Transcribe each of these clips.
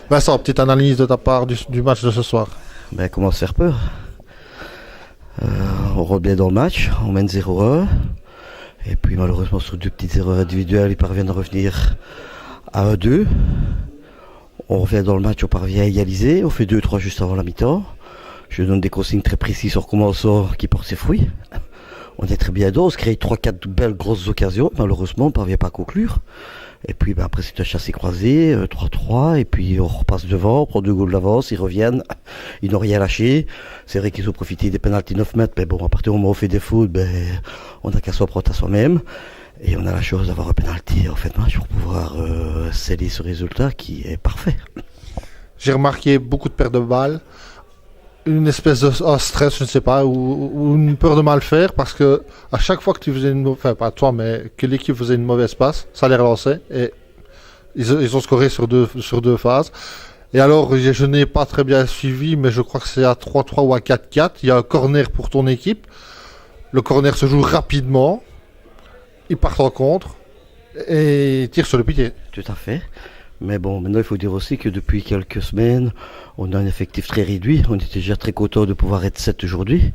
Vincent, petite analyse de ta part du match de ce soir. Ben, comment se faire peur? On revient dans le match, on mène 0-1. Et puis malheureusement sur 2 petites erreurs individuelles, ils parviennent à revenir à 1-2. On revient dans le match, on parvient à égaliser, on fait 2-3 juste avant la mi-temps. Je donne des consignes très précises sur comment on sort qui portent ses fruits. On est très bien dedans, on se crée 3-4 belles grosses occasions, malheureusement on ne parvient pas à conclure. Et puis après c'est un chassé-croisé, 3-3, et puis on repasse devant, on prend 2 goals d'avance, ils reviennent, ils n'ont rien lâché. C'est vrai qu'ils ont profité des pénaltys 9 mètres, mais bon, à partir du moment où on fait des fautes, on n'a qu'à s'en prendre à soi-même. Et on a la chance d'avoir un pénalty en fait match pour pouvoir sceller ce résultat qui est parfait. J'ai remarqué beaucoup de pertes de balles, une espèce de stress, je ne sais pas, ou une peur de mal faire, parce que à chaque fois que tu faisais pas toi, mais que l'équipe faisait une mauvaise passe, ça les relançait et ils ont scoré sur deux phases. Et alors, je n'ai pas très bien suivi, mais je crois que c'est à 3-3 ou à 4-4. Il y a un corner pour ton équipe. Le corner se joue rapidement. Ils partent en contre et tirent sur le pied. Tout à fait. Mais bon, maintenant il faut dire aussi que depuis quelques semaines, on a un effectif très réduit. On était déjà très content de pouvoir être 7 aujourd'hui.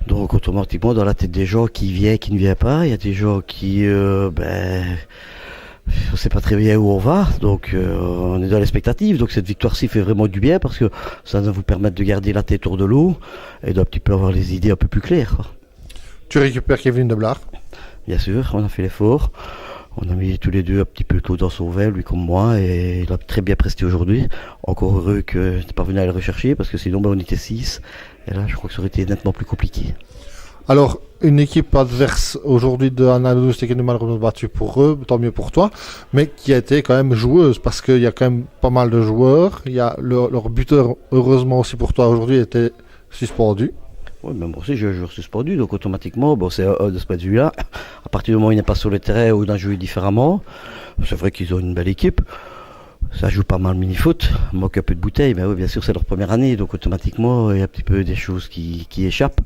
Donc automatiquement, dans la tête des gens qui viennent, qui ne viennent pas, il y a des gens qui... on ne sait pas très bien où on va, donc on est dans l'expectative. Donc cette victoire-ci fait vraiment du bien parce que ça va vous permettre de garder la tête hors de l'eau et d'un petit peu avoir les idées un peu plus claires, quoi. Tu récupères Kevin Deblard. Bien sûr, on a fait l'effort. On a mis tous les deux un petit peu de l'eau dans son verre, lui comme moi, et il a très bien presté aujourd'hui. Encore heureux que tu n'es pas venu à le rechercher parce que sinon on était 6. Et là, je crois que ça aurait été nettement plus compliqué. Alors, une équipe adverse aujourd'hui de Anadolu, c'était malheureusement battue pour eux, tant mieux pour toi, mais qui a été quand même joueuse parce qu'il y a quand même pas mal de joueurs. Il y a leur buteur, heureusement aussi pour toi aujourd'hui, était suspendu. Oui, mais moi aussi j'ai un joueur suspendu, donc automatiquement, c'est de ce point de vue-là. À partir du moment où il n'est pas sur le terrain ou d'un jouer différemment, c'est vrai qu'ils ont une belle équipe. Ça joue pas mal mini-foot, manque un peu de bouteilles, mais oui, bien sûr c'est leur première année, donc automatiquement il y a un petit peu des choses qui échappent.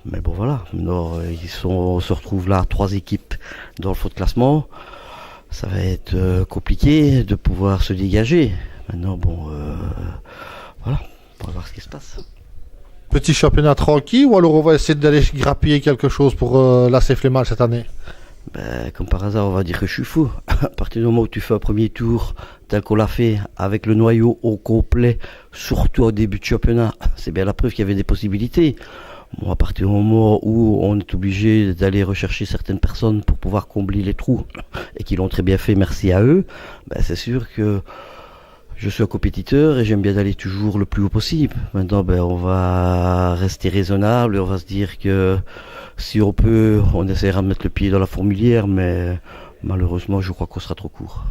Mais bon voilà, maintenant on se retrouve là, 3 équipes dans le fond de classement. Ça va être compliqué de pouvoir se dégager. Maintenant voilà, on va voir ce qui se passe. Petit championnat tranquille ou alors on va essayer d'aller grappiller quelque chose pour l'AC Flémal cette année? Comme par hasard, on va dire que je suis fou. À partir du moment où tu fais un premier tour tel qu'on l'a fait, avec le noyau au complet, surtout au début de championnat, c'est bien la preuve qu'il y avait des possibilités. Bon, à partir du moment où on est obligé d'aller rechercher certaines personnes pour pouvoir combler les trous, et qu'ils l'ont très bien fait, merci à eux, c'est sûr que je suis un compétiteur et j'aime bien d'aller toujours le plus haut possible. Maintenant, on va rester raisonnable et on va se dire que si on peut, on essaiera de mettre le pied dans la fourmilière, mais malheureusement, je crois qu'on sera trop court.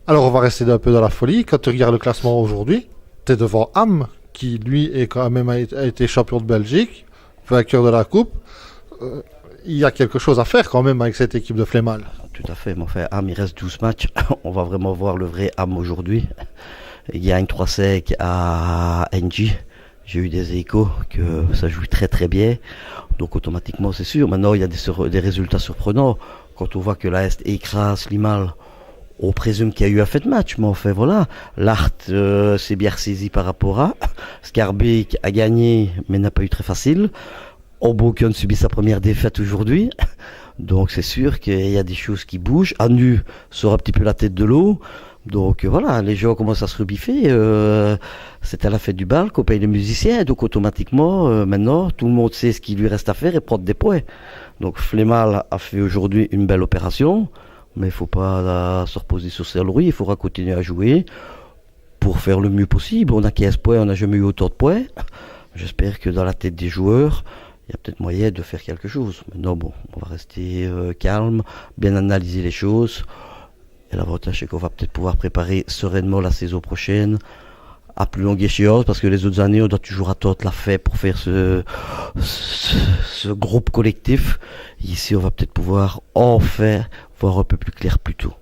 Alors, on va rester un peu dans la folie. Quand tu regardes le classement aujourd'hui, tu es devant Ham, qui lui est quand même a été champion de Belgique, vainqueur de la Coupe. Il y a quelque chose à faire quand même avec cette équipe de Flémal. Tout à fait, mais enfin, Ham, il reste 12 matchs. On va vraiment voir le vrai Ham aujourd'hui. Il gagne 3-5 à NG. J'ai eu des échos que ça joue très très bien. Donc automatiquement, c'est sûr. Maintenant, il y a des résultats surprenants. Quand on voit que l'Est écrase Limal, on présume qu'il y a eu un fait de match. Mais enfin, voilà. L'Art s'est bien ressaisi par rapport à. Scarbeck a gagné, mais n'a pas eu très facile. Hoboken subit sa première défaite aujourd'hui. Donc c'est sûr qu'il y a des choses qui bougent. Anu sort un petit peu la tête de l'eau. Donc voilà, les gens commencent à se rebiffer. C'est à la fête du bal qu'on paye les musiciens. Donc automatiquement, maintenant, tout le monde sait ce qu'il lui reste à faire et prendre des points. Donc Flémal a fait aujourd'hui une belle opération. Mais il ne faut pas se reposer sur ses lauriers. Il faudra continuer à jouer pour faire le mieux possible. On a 15 points, on n'a jamais eu autant de points. J'espère que dans la tête des joueurs, il y a peut-être moyen de faire quelque chose. Maintenant, on va rester calme, bien analyser les choses. Et l'avantage, c'est qu'on va peut-être pouvoir préparer sereinement la saison prochaine à plus longue échéance, parce que les autres années, on doit toujours attendre la fin pour faire ce groupe collectif. Ici, on va peut-être pouvoir enfin voir un peu plus clair plus tôt.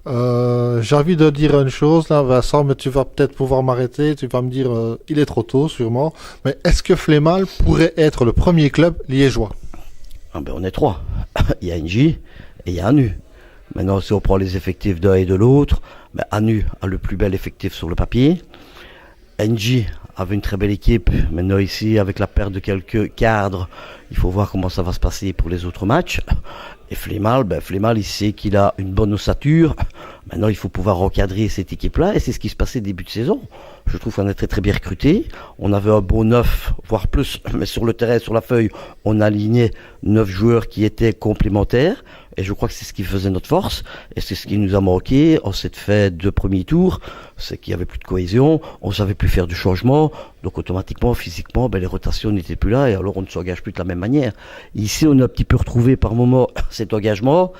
J'ai envie de dire une chose là, Vincent, mais tu vas peut-être pouvoir m'arrêter. Tu vas me dire, il est trop tôt, sûrement. Mais est-ce que Flémal pourrait être le premier club liégeois? On est 3. Il y a NJ et il y a Anu. Maintenant, si on prend les effectifs d'un et de l'autre, Mais Anu a le plus bel effectif sur le papier. NJ avait une très belle équipe. Maintenant ici, avec la perte de quelques cadres, il faut voir comment ça va se passer pour les autres matchs. Et Flémal, il sait qu'il a une bonne ossature. Maintenant, il faut pouvoir recadrer cette équipe-là. Et c'est ce qui se passait début de saison. Je trouve qu'on a très très bien recruté. On avait un bon 9, voire plus. Mais sur le terrain, sur la feuille, on alignait 9 joueurs qui étaient complémentaires. Et je crois que c'est ce qui faisait notre force. Et c'est ce qui nous a manqué en cette fin de premier tour. C'est qu'il n'y avait plus de cohésion. On ne savait plus faire du changement. Donc automatiquement, physiquement, les rotations n'étaient plus là. Et alors on ne s'engage plus de la même manière. Ici, on a un petit peu retrouvé par moment cet engagement.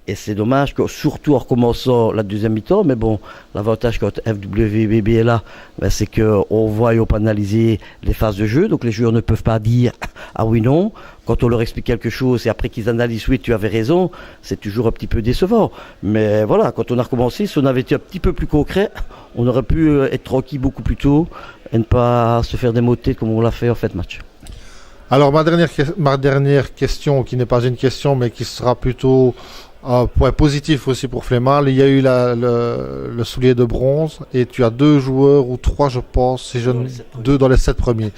Et c'est dommage que, surtout en recommençant la deuxième mi-temps, mais bon, l'avantage quand FWBB est là, c'est qu'on voit et on peut analyser les phases de jeu, donc les joueurs ne peuvent pas dire ah oui non. Quand on leur explique quelque chose et après qu'ils analysent oui tu avais raison, c'est toujours un petit peu décevant. Mais voilà, quand on a recommencé, si on avait été un petit peu plus concret, on aurait pu être tranquille beaucoup plus tôt et ne pas se faire démoter comme on l'a fait en fin de match. Alors ma dernière question, qui n'est pas une question mais qui sera plutôt un point positif aussi pour Flémal, il y a eu le soulier de bronze et tu as 2 joueurs ou 3 je pense, deux dans les 7 premiers.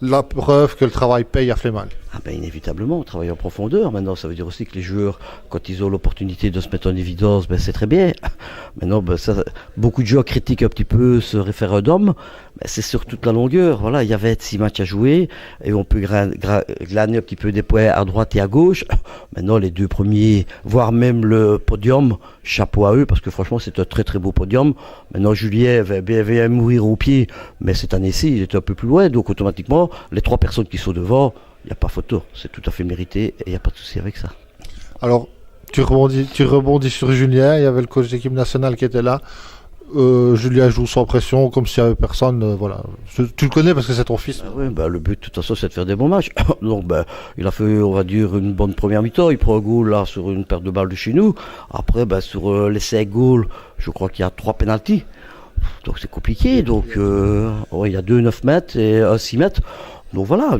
La preuve que le travail paye à Flémal. Ah inévitablement, on travaille en profondeur. Maintenant, ça veut dire aussi que les joueurs, quand ils ont l'opportunité de se mettre en évidence, c'est très bien. Maintenant, beaucoup de joueurs critiquent un petit peu ce référendum. C'est sur toute la longueur. Voilà, il y avait 6 matchs à jouer et on peut glaner un petit peu des points à droite et à gauche. Maintenant, les 2 premiers, voire même le podium, chapeau à eux, parce que franchement, c'est un très très beau podium. Maintenant, Julien va mourir au pied, mais cette année-ci, il était un peu plus loin. Donc, automatiquement, les 3 personnes qui sont devant, il n'y a pas photo, c'est tout à fait mérité et il n'y a pas de souci avec ça. Alors, tu rebondis sur Julien, il y avait le coach d'équipe nationale qui était là. Julien joue sans pression, comme s'il n'y avait personne. Voilà. Tu le connais parce que c'est ton fils. Oui, le but de toute façon c'est de faire des bons matchs. Donc il a fait, on va dire, une bonne première mi-temps. Il prend un goal là sur une perte de balle de chez nous. Après, sur les 5 goals, je crois qu'il y a 3 pénaltys. Donc c'est compliqué. Donc il y a 2 9 mètres et un 6 mètres. Donc voilà,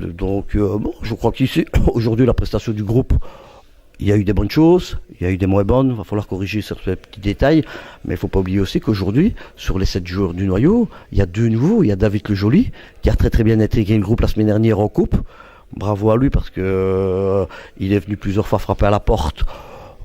je crois qu'ici, aujourd'hui, la prestation du groupe, il y a eu des bonnes choses, il y a eu des moins bonnes, il va falloir corriger certains petits détails, mais il ne faut pas oublier aussi qu'aujourd'hui, sur les 7 joueurs du noyau, il y a 2 nouveaux, il y a David Le Joly, qui a très très bien intégré le groupe la semaine dernière en coupe, bravo à lui parce que il est venu plusieurs fois frapper à la porte.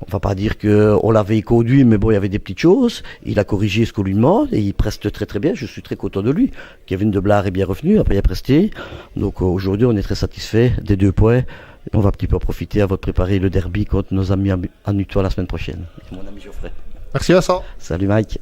On va pas dire qu'on l'avait conduit, mais bon, il y avait des petites choses. Il a corrigé ce qu'on lui demande et il preste très très bien. Je suis très content de lui. Kevin Deblard est bien revenu, après il a presté. Donc aujourd'hui, on est très satisfait des 2 points. On va un petit peu en profiter avant de préparer le derby contre nos amis à Nutois la semaine prochaine. Et mon ami Geoffrey. Merci Vincent. Salut Mike.